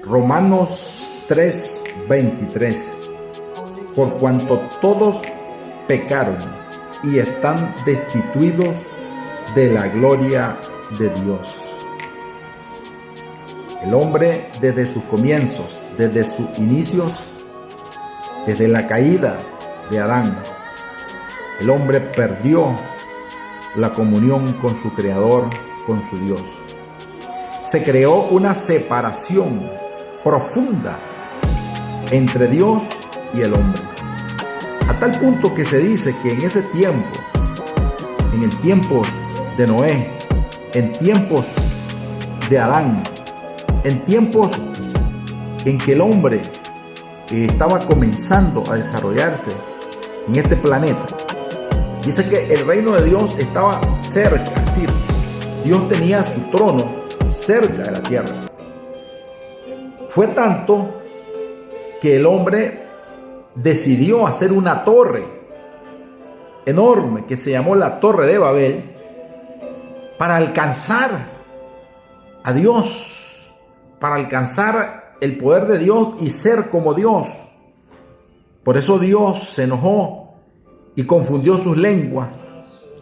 Romanos 3:23. Por cuanto todos pecaron y están destituidos de la gloria de Dios. El hombre desde sus comienzos, desde sus inicios, desde la caída de Adán, el hombre perdió la comunión con su Creador, con su Dios. Se creó una separación profunda entre Dios y el hombre. A tal punto que se dice que en ese tiempo, en el tiempo de Noé, en tiempos de Adán, en tiempos en que el hombre estaba comenzando a desarrollarse en este planeta, dice que el reino de Dios estaba cerca, es decir, Dios tenía su trono cerca de la tierra. Fue tanto que el hombre decidió hacer una torre enorme que se llamó la Torre de Babel para alcanzar a Dios, para alcanzar el poder de Dios y ser como Dios. Por eso Dios se enojó y confundió sus lenguas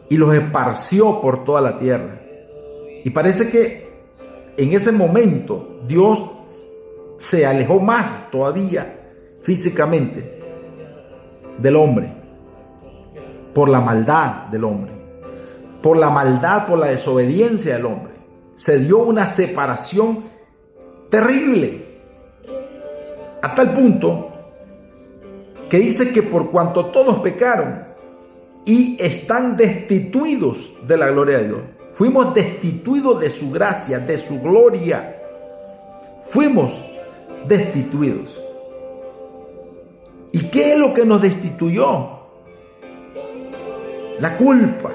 y los esparció por toda la tierra. Y parece que en ese momento Dios se alejó más todavía físicamente del hombre por la maldad del hombre, por la maldad, por la desobediencia del hombre. Se dio una separación terrible, a tal punto que dice que por cuanto todos pecaron y están destituidos de la gloria de Dios, fuimos destituidos de su gracia, de su gloria, fuimos destituidos. ¿Y qué es lo que nos destituyó? La culpa.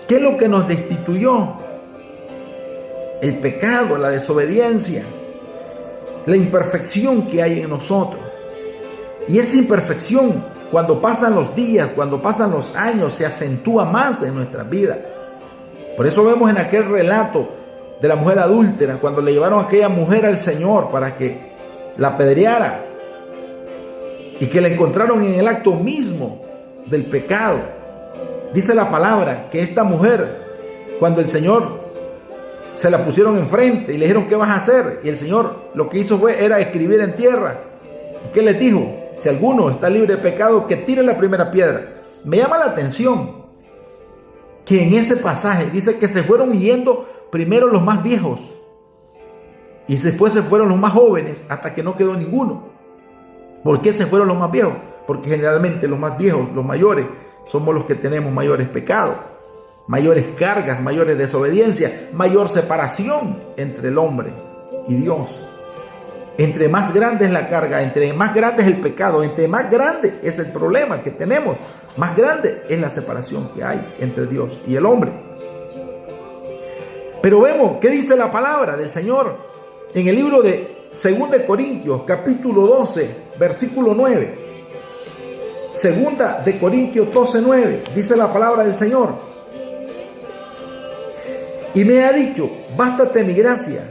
¿Qué es lo que nos destituyó? El pecado, la desobediencia, la imperfección que hay en nosotros. Y esa imperfección, cuando pasan los días, cuando pasan los años, se acentúa más en nuestras vidas. Por eso vemos en aquel relato de la mujer adúltera, cuando le llevaron a aquella mujer al Señor para que la apedreara y que la encontraron en el acto mismo del pecado. Dice la palabra que esta mujer, cuando el Señor se la pusieron enfrente y le dijeron, ¿qué vas a hacer? Y el Señor lo que hizo era escribir en tierra. ¿Y qué les dijo? Si alguno está libre de pecado, que tire la primera piedra. Me llama la atención que en ese pasaje dice que se fueron yendo primero los más viejos y después se fueron los más jóvenes hasta que no quedó ninguno. ¿Por qué se fueron los más viejos? Porque generalmente los más viejos, los mayores, somos los que tenemos mayores pecados, mayores cargas, mayores desobediencias, mayor separación entre el hombre y Dios. Entre más grande es la carga, entre más grande es el pecado, entre más grande es el problema que tenemos, más grande es la separación que hay entre Dios y el hombre. Pero vemos, ¿qué dice la palabra del Señor? En el libro de 2 de Corintios, capítulo 12, versículo 9. 2 de Corintios 12, 9, dice la palabra del Señor. Y me ha dicho, bástate mi gracia,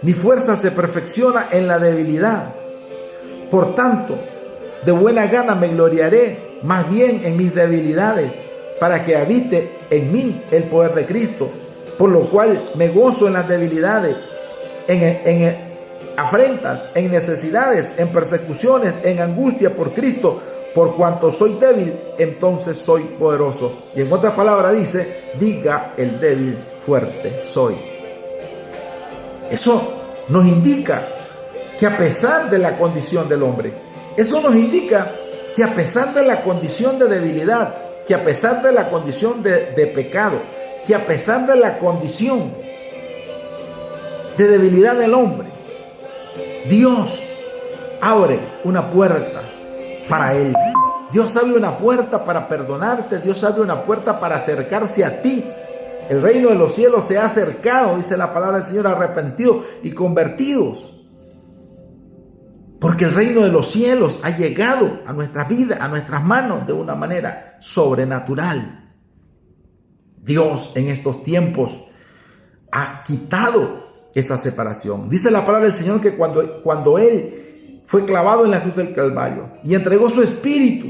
mi fuerza se perfecciona en la debilidad. Por tanto, de buena gana me gloriaré más bien en mis debilidades, para que habite en mí el poder de Cristo. Por lo cual me gozo en las debilidades, en afrentas, en necesidades, en persecuciones, en angustia por Cristo. Por cuanto soy débil, entonces soy poderoso. Y en otras palabras dice, diga el débil, fuerte soy. Eso nos indica que a pesar de la condición del hombre, eso nos indica que a pesar de la condición de debilidad, que a pesar de la condición de pecado, que a pesar de la condición de debilidad del hombre, Dios abre una puerta para él. Dios abre una puerta para perdonarte. Dios abre una puerta para acercarse a ti. El reino de los cielos se ha acercado, dice la palabra del Señor, arrepentidos y convertidos. Porque el reino de los cielos ha llegado a nuestras vidas, a nuestras manos de una manera sobrenatural. Dios en estos tiempos ha quitado esa separación. Dice la palabra del Señor que cuando Él fue clavado en la cruz del Calvario y entregó su espíritu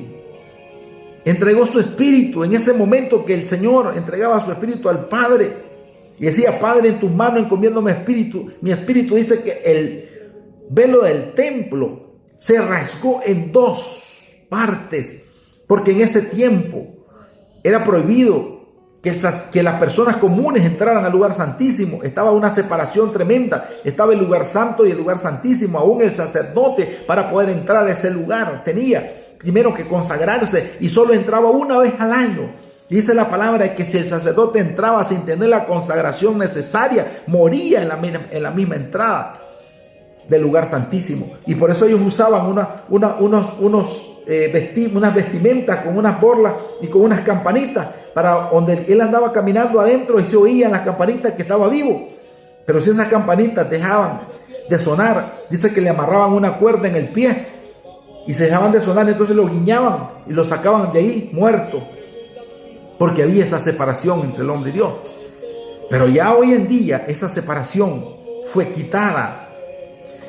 en ese momento que el Señor entregaba su espíritu al Padre y decía: Padre, en tus manos encomiendo mi espíritu, dice que el velo del templo se rasgó en dos partes, porque en ese tiempo era prohibido que las personas comunes entraran al lugar santísimo. Estaba una separación tremenda. Estaba el lugar santo y el lugar santísimo. Aún el sacerdote, para poder entrar a ese lugar, tenía primero que consagrarse y solo entraba una vez al año. Dice la palabra que si el sacerdote entraba sin tener la consagración necesaria, moría en la misma entrada del lugar santísimo. Y por eso ellos usaban unas vestimentas con unas borlas y con unas campanitas, para donde él andaba caminando adentro y se oían las campanitas que estaba vivo. Pero si esas campanitas dejaban de sonar, dice que le amarraban una cuerda en el pie y se dejaban de sonar, entonces lo guiñaban y lo sacaban de ahí muerto, porque había esa separación entre el hombre y Dios. Pero ya hoy en día esa separación fue quitada,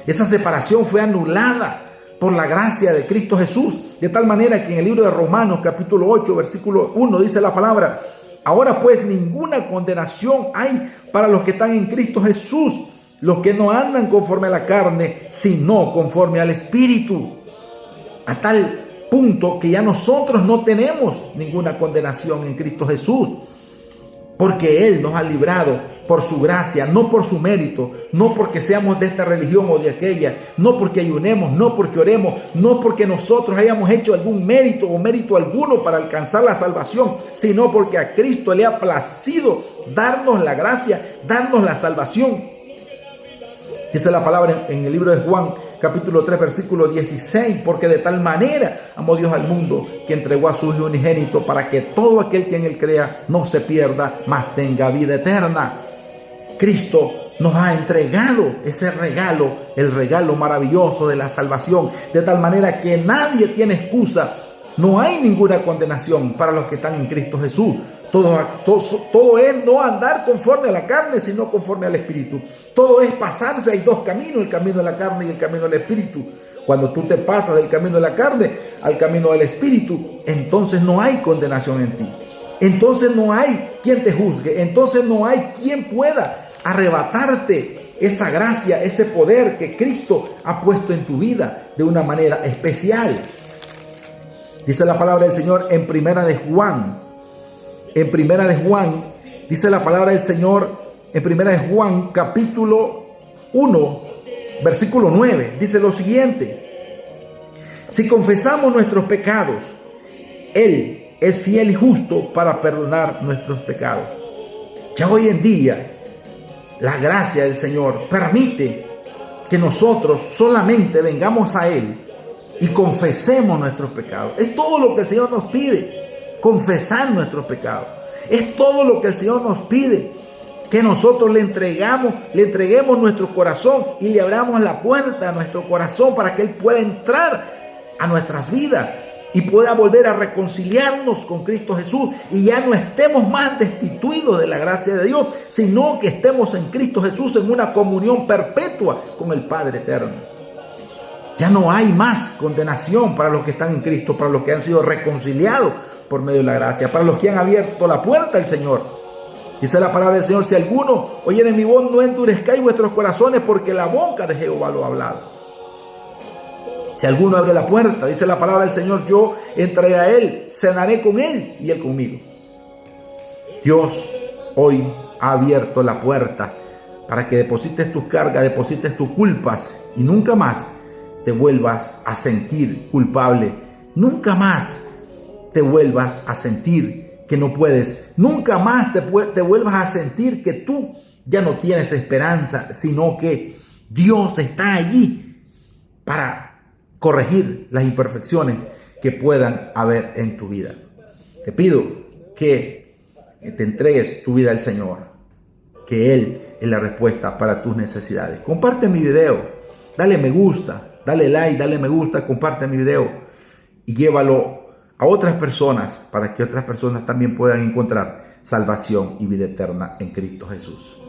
esa separación fue anulada por la gracia de Cristo Jesús, de tal manera que en el libro de Romanos capítulo 8 versículo 1 dice la palabra: ahora pues ninguna condenación hay para los que están en Cristo Jesús, los que no andan conforme a la carne, sino conforme al Espíritu. A tal punto que ya nosotros no tenemos ninguna condenación en Cristo Jesús, porque Él nos ha librado por su gracia, no por su mérito, no porque seamos de esta religión o de aquella, no porque ayunemos, no porque oremos, no porque nosotros hayamos hecho algún mérito o mérito alguno para alcanzar la salvación, sino porque a Cristo le ha placido darnos la gracia, darnos la salvación. Dice la palabra en el libro de Juan, capítulo 3, versículo 16, porque de tal manera amó Dios al mundo que entregó a su Hijo unigénito para que todo aquel que en él crea no se pierda, mas tenga vida eterna. Cristo nos ha entregado ese regalo, el regalo maravilloso de la salvación, de tal manera que nadie tiene excusa. No hay ninguna condenación para los que están en Cristo Jesús. Todo es no andar conforme a la carne, sino conforme al Espíritu. Todo es pasarse. Hay dos caminos: el camino de la carne y el camino del Espíritu. Cuando tú te pasas del camino de la carne al camino del Espíritu, entonces no hay condenación en ti. Entonces no hay quien te juzgue. Entonces no hay quien pueda arrebatarte esa gracia, ese poder que Cristo ha puesto en tu vida de una manera especial. Dice la palabra del Señor en Primera de Juan, dice la palabra del Señor en Primera de Juan capítulo 1 versículo 9, dice lo siguiente: si confesamos nuestros pecados, Él es fiel y justo para perdonar nuestros pecados. Ya hoy en día la gracia del Señor permite que nosotros solamente vengamos a Él y confesemos nuestros pecados. Es todo lo que el Señor nos pide, confesar nuestros pecados. Es todo lo que el Señor nos pide, que nosotros le entreguemos nuestro corazón y le abramos la puerta a nuestro corazón para que Él pueda entrar a nuestras vidas y pueda volver a reconciliarnos con Cristo Jesús y ya no estemos más destituidos de la gracia de Dios, sino que estemos en Cristo Jesús en una comunión perpetua con el Padre eterno. Ya no hay más condenación para los que están en Cristo, para los que han sido reconciliados por medio de la gracia, para los que han abierto la puerta al Señor. Dice la palabra del Señor: si alguno oyere mi voz, no endurezcáis vuestros corazones, porque la boca de Jehová lo ha hablado. Si alguno abre la puerta, dice la palabra del Señor, yo entraré a Él, cenaré con Él y Él conmigo. Dios hoy ha abierto la puerta para que deposites tus cargas, deposites tus culpas y nunca más te vuelvas a sentir culpable. Nunca más te vuelvas a sentir que no puedes. Nunca más te vuelvas a sentir que tú ya no tienes esperanza, sino que Dios está allí para corregir las imperfecciones que puedan haber en tu vida. Te pido que te entregues tu vida al Señor, que Él es la respuesta para tus necesidades. Comparte mi video, dale me gusta, dale like, dale me gusta, comparte mi video y llévalo a otras personas para que otras personas también puedan encontrar salvación y vida eterna en Cristo Jesús.